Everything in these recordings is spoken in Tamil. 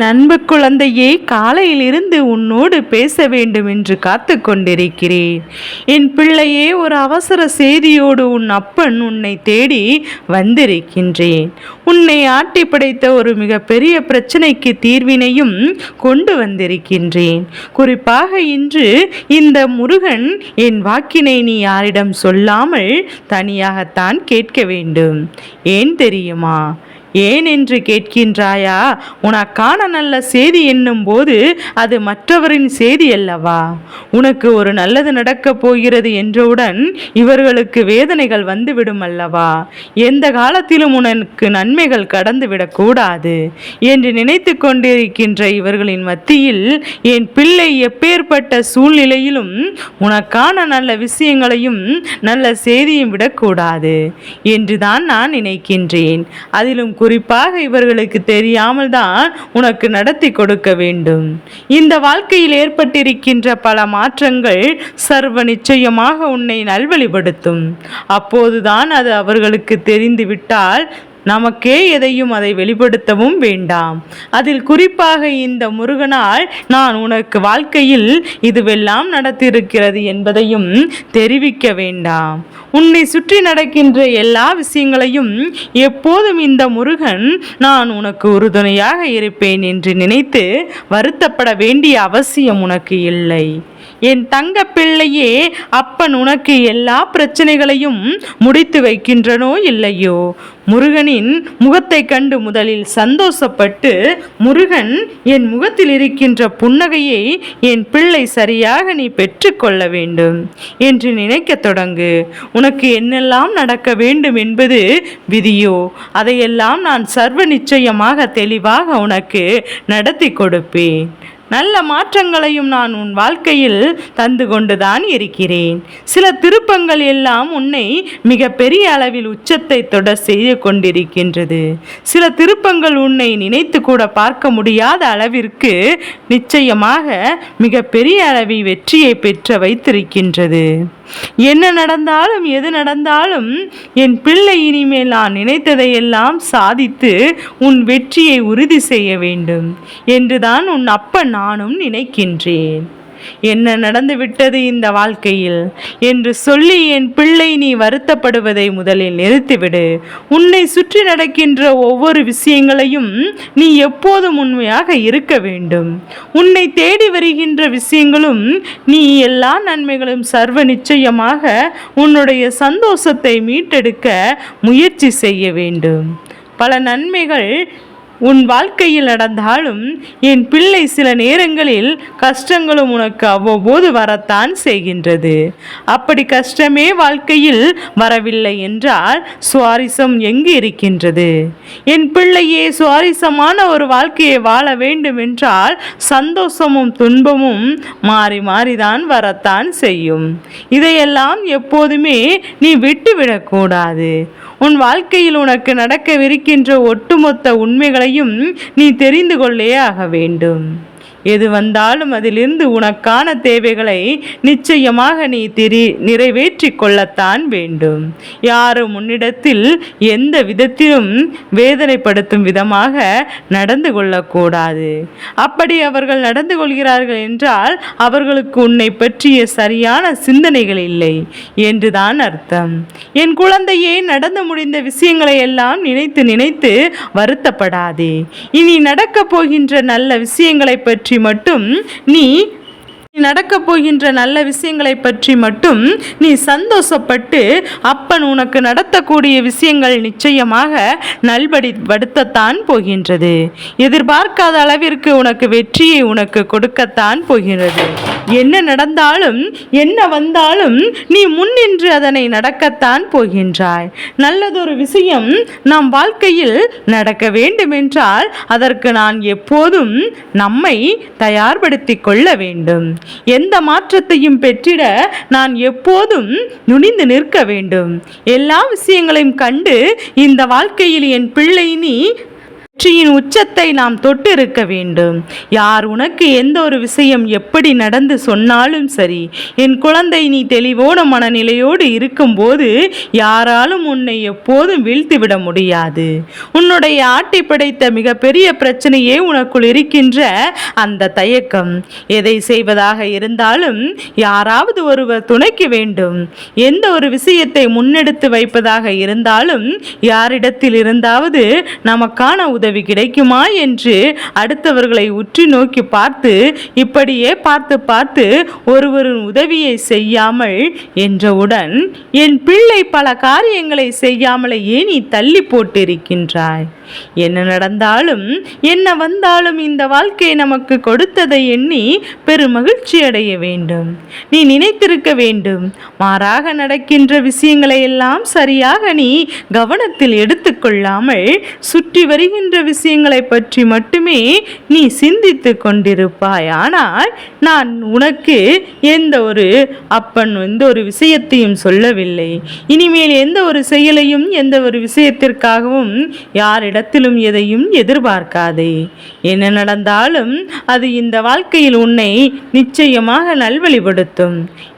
அன்பு குழந்தையே, காலையிலிருந்து உன்னோடு பேச வேண்டும் என்று காத்து கொண்டிருக்கிறேன். என் பிள்ளையே, ஒரு அவசர செய்தியோடு உன் அப்பன் உன்னை தேடி வந்திருக்கின்றேன். உன்னை ஆட்டி படைத்த ஒரு மிகப்பெரிய பிரச்சனைக்கு தீர்வினையும் கொண்டு வந்திருக்கின்றேன். குறிப்பாக இன்று இந்த முருகன் என் வாக்கினை நீ யாரிடம் சொல்லாமல் தனியாகத்தான் கேட்க வேண்டும். ஏன் தெரியுமா? ஏன் என்று கேட்கின்றாயா? உனக்கான நல்ல செய்தி என்னும் போது அது மற்றவரின் செய்தி அல்லவா? உனக்கு ஒரு நல்லது நடக்கப் போகிறது என்றவுடன் இவர்களுக்கு வேதனைகள் வந்துவிடும் அல்லவா? எந்த காலத்திலும் உனக்கு நன்மைகள் கடந்துவிடக்கூடாது என்று நினைத்து கொண்டிருக்கின்ற இவர்களின் மத்தியில் என் பிள்ளை எப்பேற்பட்ட சூழ்நிலையிலும் உனக்கான நல்ல விஷயங்களையும் நல்ல செய்தியும் விடக்கூடாது என்றுதான் நான் நினைக்கின்றேன். அதிலும் குறிப்பாக இவர்களுக்கு தெரியாமல் தான் உனக்கு நடத்தி கொடுக்க வேண்டும். இந்த வாழ்க்கையில் ஏற்பட்டிருக்கின்ற பல மாற்றங்கள் சர்வ நிச்சயமாக உன்னை நல்வழிப்படுத்தும். அப்போதுதான் அது அவர்களுக்கு தெரிந்துவிட்டால் நமக்கே எதையும் அதை வெளிப்படுத்தவும் வேண்டாம். அதில் குறிப்பாக இந்த முருகனால் நான் உனக்கு வாழ்க்கையில் இதுவெல்லாம் நடத்தியிருக்கிறது என்பதையும் தெரிவிக்க வேண்டாம். உன்னை சுற்றி நடக்கின்ற எல்லா விஷயங்களையும் எப்போதும் இந்த முருகன் நான் உனக்கு உறுதுணையாக இருப்பேன் என்று நினைத்து வருத்தப்பட வேண்டிய அவசியம் உனக்கு இல்லை. என் தங்க பிள்ளையே, அப்பன் உனக்கு எல்லா பிரச்சனைகளையும் முடித்து வைக்கின்றனோ இல்லையோ, முருகனின் முகத்தை கண்டு முதலில் சந்தோஷப்பட்டு முருகன் என் முகத்தில் இருக்கின்ற புன்னகையை என் பிள்ளை சரியாக நீ பெற்றுக்கொள்ள வேண்டும் என்று நினைக்க தொடங்கு. உனக்கு என்னெல்லாம் நடக்க வேண்டும் என்பது விதியோ அதையெல்லாம் நான் சர்வ நிச்சயமாக தெளிவாக உனக்கு நடத்தி கொடுப்பேன். நல்ல மாற்றங்களையும் நான் உன் வாழ்க்கையில் தந்து கொண்டுதான் இருக்கிறேன். சில திருப்பங்கள் எல்லாம் உன்னை மிக பெரிய அளவில் உச்சத்தை தொட செய்து கொண்டிருக்கின்றது. சில திருப்பங்கள் உன்னை நினைத்து கூட பார்க்க முடியாத அளவிற்கு நிச்சயமாக மிக பெரிய அளவில் வெற்றியை பெற்ற வைத்திருக்கின்றது. என்ன நடந்தாலும் எது நடந்தாலும் என் பிள்ளை இனிமேல் நான் நினைத்ததையெல்லாம் சாதித்து உன் வெற்றியை உறுதி செய்ய வேண்டும் என்றுதான் உன் அப்பன் நானும் நினைக்கின்றேன். என்ன நடந்து விட்டது இந்த வாழ்க்கையில் என்று சொல்லி என் பிள்ளை நீ வருத்தப்படுவதை முதலில் நிறுத்திவிடு. உன்னை சுற்றி நடக்கின்ற ஒவ்வொரு விஷயங்களையும் நீ எப்போதும் உண்மையாக இருக்க வேண்டும். உன்னை தேடி வருகின்ற விஷயங்களும் நீ எல்லா நன்மைகளும் சர்வ நிச்சயமாக உன்னுடைய சந்தோஷத்தை மீட்டெடுக்க முயற்சி செய்ய வேண்டும். பல நன்மைகள் உன் வாழ்க்கையில் நடந்தாலும் என் பிள்ளை சில நேரங்களில் கஷ்டங்களும் உனக்கு அவ்வப்போது வரத்தான் செய்கின்றது. அப்படி கஷ்டமே வாழ்க்கையில் வரவில்லை என்றால் சுவாரஸ்யம் எங்கு இருக்கின்றது? என் பிள்ளையே, சுவாரஸ்யமான ஒரு வாழ்க்கையை வாழ வேண்டும் என்றால் சந்தோஷமும் துன்பமும் மாறி மாறிதான் வரத்தான் செய்யும். இதையெல்லாம் எப்போதுமே நீ விட்டுவிடக்கூடாது. உன் வாழ்க்கையில் உனக்கு நடக்கவிருக்கின்ற ஒட்டுமொத்த உண்மைகளையும் நீ தெரிந்து கொள்ளே ஆக வேண்டும். எது வந்தாலும் அதிலிருந்து உனக்கான தேவைகளை நிச்சயமாக நீ நிறைவேற்றி கொள்ளத்தான் வேண்டும். யாரும் உன்னிடத்தில் எந்த விதத்திலும் வேதனைப்படுத்தும் விதமாக நடந்து கொள்ளக்கூடாது. அப்படி அவர்கள் நடந்து கொள்கிறார்கள் என்றால் அவர்களுக்கு உன்னை பற்றிய சரியான சிந்தனைகள் இல்லை என்றுதான் அர்த்தம். என் குழந்தையே, நடந்து முடிந்த விஷயங்களை எல்லாம் நினைத்து நினைத்து வருத்தப்படாதே. இனி நடக்கப் போகின்ற நல்ல விஷயங்களை பற்றி மட்டும் நீ நடக்கப் போகின்ற நல்ல விஷயங்களை பற்றி மட்டும் நீ சந்தோஷப்பட்டு அப்பன் உனக்கு நடத்தக்கூடிய விஷயங்கள் நிச்சயமாக நல்வழிப்படுத்தத்தான் போகின்றது. எதிர்பார்க்காத அளவிற்கு உனக்கு வெற்றியை உனக்கு கொடுக்கத்தான் போகிறது. என்ன நடந்தாலும் என்ன வந்தாலும் நீ முன்னின்று அதனை நடக்கத்தான் போகின்றாய். நல்லதொரு விஷயம் நம் வாழ்க்கையில் நடக்க வேண்டும் என்றால் அதற்கு நான் எப்போதும் நம்மை தயார்படுத்தி கொள்ள வேண்டும். எந்த மாற்றத்தையும் பெற்றிட நான் எப்போதும் நுனிந்து நிற்க வேண்டும். எல்லா விஷயங்களையும் கண்டு இந்த வாழ்க்கையில் என் பிள்ளை நீ வெற்றியின் உச்சத்தை நாம் தொட்டு இருக்க வேண்டும். யார் உனக்கு எந்த ஒரு விஷயம் எப்படி நடந்து சொன்னாலும் சரி, என் குழந்தை, நீ தெளிவோட மனநிலையோடு இருக்கும்போது யாராலும் உன்னை எப்போதும் வீழ்த்திவிட முடியாது. உன்னுடைய ஆட்டி படைத்த மிகப்பெரிய பிரச்சனையே உனக்குள் இருக்கின்ற அந்த தயக்கம். எதை செய்வதாக இருந்தாலும் யாராவது ஒருவர் துணைக்க வேண்டும். எந்த ஒரு விஷயத்தை முன்னெடுத்து வைப்பதாக இருந்தாலும் யாரிடத்தில் இருந்தாவது நமக்கான உதவி கிடைக்குமா என்று அடுத்தவர்களை உற்று நோக்கி பார்த்து, இப்படியே பார்த்து பார்த்து ஒருவரின் உதவியை செய்யாமல் என்றவுடன், என் பிள்ளை பல காரியங்களை செய்யாமலேயே நீ தள்ளி போட்டிருக்கின்றாய். என்ன நடந்தாலும் என்ன வந்தாலும் இந்த வாழ்க்கை நமக்கு கொடுத்ததை எண்ணி பெருமகிழ்ச்சி அடைய வேண்டும். நீ நினைத்திருக்க வேண்டும், மாறாக நடக்கின்ற விஷயங்களை எல்லாம் சரியாக நீ கவனத்தில் எடுத்துக்கொள்ளாமல் சுற்றி வருகின்ற விஷயங்களை பற்றி மட்டுமே நீ சிந்தித்து கொண்டிருப்பாய். ஆனால் நான் உனக்கு எந்த ஒரு அப்பன் எந்த ஒரு விஷயத்தையும் சொல்லவில்லை. இனிமேல் எந்த ஒரு செயலையும் எந்த ஒரு விஷயத்திற்காகவும் யாரிடத்திலும் எதையும் எதிர்பார்க்காதே. என்ன நடந்தாலும் அது இந்த வாழ்க்கையில் உன்னை நிச்சயமாக நல்வழிப்படுத்தும்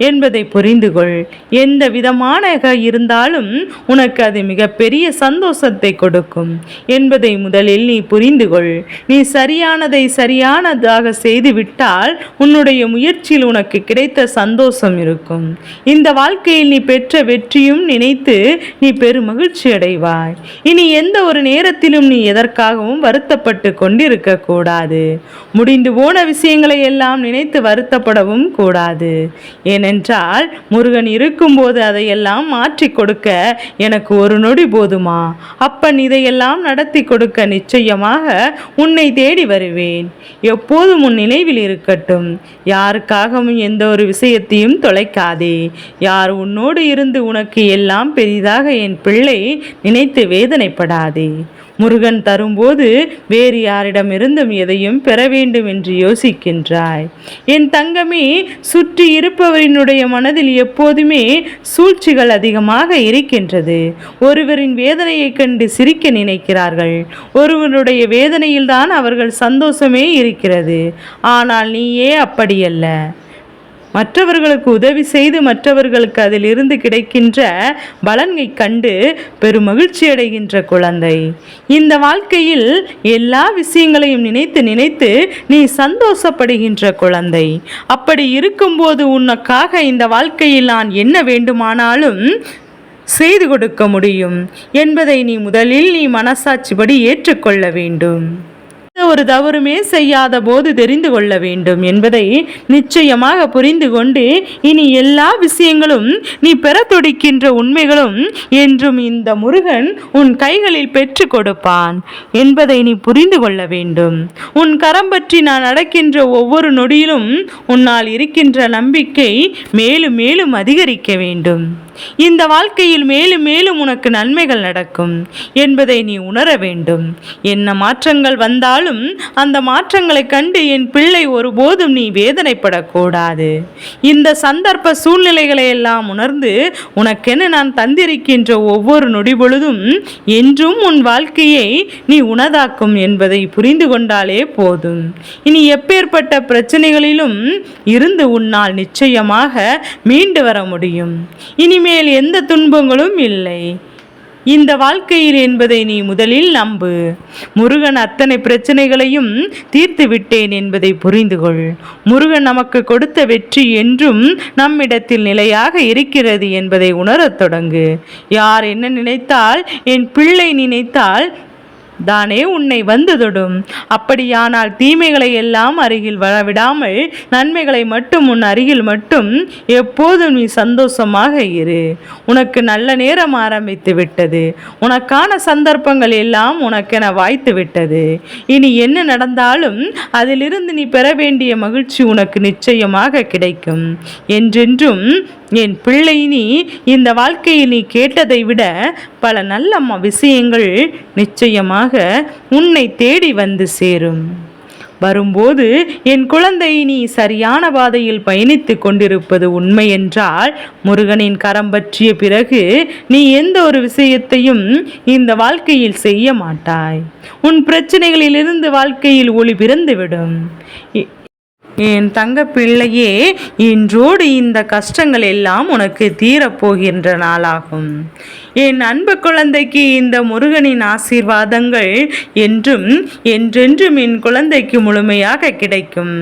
என்பதை புரிந்து கொள். எந்த விதமான இருந்தாலும் உனக்கு அது மிகப்பெரிய சந்தோஷத்தை கொடுக்கும் என்பதை முதலில் நீ புரிந்து கொள். நீ சரியானதை சரியானதாக செய்துவிட்டால் உன்னுடைய முயற்சியில் உனக்கு கிடைத்த சந்தோஷம் இருக்கும். இந்த வாழ்க்கையில் நீ பெற்ற வெற்றியும் நினைத்து நீ பெருமகிழ்ச்சி அடைவாய். இனி எந்த ஒரு நேரத்திலும் நீ எதற்காகவும் வருத்தப்பட்டு கொண்டிருக்க கூடாது. முடிந்து போன விஷயங்களை எல்லாம் நினைத்து வருத்தப்படவும் கூடாது. ஏனென்றால் முருகன் இருக்கும்போது அதையெல்லாம் மாற்றி கொடுக்க எனக்கு ஒரு நொடி போதுமா? அப்பன் இதையெல்லாம் நடத்தி கொடுக்க நிச்சயமாக உன்னை தேடி வருவேன். எப்போதும் உன் நினைவில் இருக்கட்டும். யாருக்காகவும் எந்த ஒரு விஷயத்தையும் தொலைக்காதே. யார் உன்னோடு இருந்து உனக்கு எல்லாம் பெரிதாக என் பிள்ளை நினைத்து வேதனைப்படாதே. முருகன் தரும்போது வேறு யாரிடமிருந்தும் எதையும் பெற வேண்டும் என்று யோசிக்கின்றாய். என் தங்கமே, சுற்றி இருப்பவரினுடைய மனதில் எப்போதுமே சூழ்ச்சிகள் அதிகமாக இருக்கின்றது. ஒருவரின் வேதனையை கண்டு சிரிக்க நினைக்கிறார்கள். ஒருவருடைய வேதனையில்தான் அவர்கள் சந்தோஷமே இருக்கிறது. ஆனால் நீயே அப்படியல்ல. மற்றவர்களுக்கு உதவி செய்து மற்றவர்களுக்கு அதிலிருந்து கிடைக்கின்ற பலனை கண்டு பெருமகிழ்ச்சி அடைகின்ற குழந்தை. இந்த வாழ்க்கையில் எல்லா விஷயங்களையும் நினைத்து நினைத்து நீ சந்தோஷப்படுகின்ற குழந்தை. அப்படி இருக்கும்போது உனக்காக இந்த வாழ்க்கையில் நான் என்ன வேண்டுமானாலும் செய்து கொடுக்க முடியும் என்பதை நீ முதலில் நீ மனசாட்சிப்படி ஏற்றுக்கொள்ள வேண்டும். ஒரு தவறுமே செய்யாத போது தெரிந்து கொள்ள வேண்டும் என்பதை நிச்சயமாக புரிந்து கொண்டு இனி எல்லா விஷயங்களும் நீ பெற துடிக்கின்ற உண்மைகளும் என்றும் இந்த முருகன் உன் கைகளில் பெற்று கொடுப்பான் என்பதை நீ புரிந்து கொள்ள வேண்டும். உன் கரம் பற்றி நான் நடக்கின்ற ஒவ்வொரு நொடியிலும் உன்னால் இருக்கின்ற நம்பிக்கை மேலும் மேலும் அதிகரிக்க வேண்டும். இந்த வாழ்க்கையில் மேலும் மேலும் உனக்கு நன்மைகள் நடக்கும் என்பதை நீ உணர வேண்டும். என்ன மாற்றங்கள் வந்தாலும் அந்த மாற்றங்களை கண்டு என் பிள்ளை ஒருபோதும் நீ வேதனைப்படக்கூடாது. இந்த சந்தர்ப்ப சூழ்நிலைகளை எல்லாம் உணர்ந்து உனக்கென நான் தந்திருக்கின்ற ஒவ்வொரு நொடி பொழுதும் என்றும் உன் வாழ்க்கையை நீ உனதாக்கும் என்பதை புரிந்து கொண்டாலே போதும். இனி எப்பேற்பட்ட பிரச்சனைகளிலும் இருந்து உன்னால் நிச்சயமாக மீண்டு வர முடியும். இனிமேல் எந்த துன்பங்களும் இல்லை இந்த வாழ்க்கையில் என்பதை நீ முதலில் நம்பு. முருகன் அத்தனை பிரச்சனைகளையும் தீர்த்து விட்டேன் என்பதை புரிந்து கொள். முருகன் நமக்கு கொடுத்த வெற்றி என்றும் நம்மிடத்தில் நிலையாக இருக்கிறது என்பதை உணரத் தொடங்கு. யார் என்ன நினைத்தால், என் பிள்ளை நினைத்தால் தானே உன்னை வந்து தொடும். அப்படியானால் தீமைகளை எல்லாம் அருகில் வரவிடாமல் நன்மைகளை மட்டும் உன் அருகில் மட்டும் எப்போதும் நீ சந்தோஷமாக இரு. உனக்கு நல்ல நேரம் ஆரம்பித்து விட்டது. உனக்கான சந்தர்ப்பங்கள் எல்லாம் உனக்கென வாய்த்து விட்டது. இனி என்ன நடந்தாலும் அதிலிருந்து நீ பெற வேண்டிய மகிழ்ச்சி உனக்கு நிச்சயமாக கிடைக்கும். என்றென்றும் என் பிள்ளை, நீ இந்த வாழ்க்கையில் நீ கேட்டதை விட பல நல்ல விஷயங்கள் நிச்சயமாக உன்னை தேடி வந்து சேரும். வரும்போது என் குழந்தை நீ சரியான பாதையில் பயணித்து கொண்டிருப்பது உண்மை என்றால் முருகனின் கரம் பற்றிய பிறகு நீ எந்த ஒரு விஷயத்தையும் இந்த வாழ்க்கையில் செய்ய மாட்டாய். உன் பிரச்சனைகளிலிருந்து வாழ்க்கையில் ஒளி பிறந்துவிடும். என் தங்க பிள்ளையே, இன்றோடு இந்த கஷ்டங்கள் எல்லாம் உனக்கு தீரப்போகின்ற நாளாகும். என் அன்பு குழந்தைக்கு இந்த முருகனின் ஆசீர்வாதங்கள் என்றும் என்றென்றும் என் குழந்தைக்கு முழுமையாக கிடைக்கும்.